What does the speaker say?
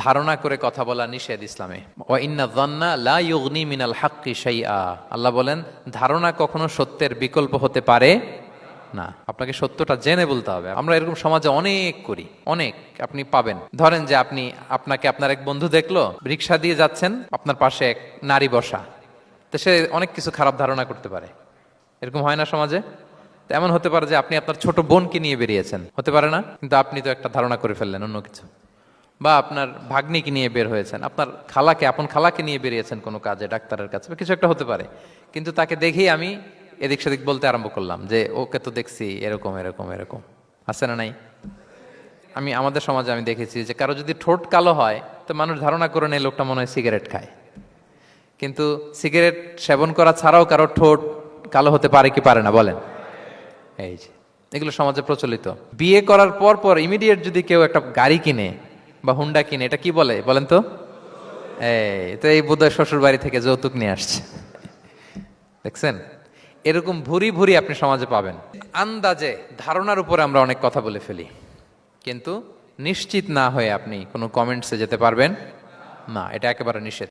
ধারণা করে কথা বলা নিষেধ ইসলামে। ওয়া ইন্না যান্না লা ইউগনি মিনাল হাক্কি শাইআ, আল্লাহ বলেন ধারণা কখনো সত্যের বিকল্প হতে পারে না। আপনাকে সত্যটা জেনে বলতে হবে। আমরা এরকম সমাজে অনেক করি, অনেক। আপনি পাবেন, ধরেন যে আপনাকে আপনার এক বন্ধু দেখলো, রিক্সা দিয়ে যাচ্ছেন, আপনার পাশে এক নারী বসা, তো সে অনেক কিছু খারাপ ধারণা করতে পারে। এরকম হয় না সমাজে? তো এমন হতে পারে যে আপনি আপনার ছোট বোনকে নিয়ে বেরিয়েছেন, হতে পারে না? কিন্তু আপনি তো একটা ধারণা করে ফেললেন অন্য কিছু। বা আপনার ভাগ্নিকে নিয়ে বের হয়েছেন, আপনার আপন খালাকে নিয়ে বেরিয়েছেন কোনো কাজে, ডাক্তারের কাছে, বা কিছু একটা হতে পারে। কিন্তু তাকে দেখেই আমি এদিক সেদিক বলতে আরম্ভ করলাম যে ওকে তো দেখছি এরকম এরকম এরকম। আছে না নাই? আমাদের সমাজে আমি দেখেছি যে কারো যদি ঠোঁট কালো হয় তো মানুষ ধারণা করে নেয় লোকটা মনে হয় সিগারেট খায়। কিন্তু সিগারেট সেবন করা ছাড়াও কারো ঠোঁট কালো হতে পারে কি পারে না বলেন? এই যে এগুলো সমাজে প্রচলিত। বিয়ে করার পর পর ইমিডিয়েট যদি কেউ একটা গাড়ি কিনে বা হুন্ডা কিনে, এটা কি বলে বলেন তো? এই বোধহয় শ্বশুর বাড়ি থেকে যৌতুক নিয়ে আসছে। দেখছেন, এরকম ভুরি ভুরি আপনি সমাজে পাবেন। আন্দাজে ধারণার উপরে আমরা অনেক কথা বলে ফেলি, কিন্তু নিশ্চিত না হয়ে আপনি কোনো কমেন্টসে যেতে পারবেন না, এটা একেবারে নিষেধ।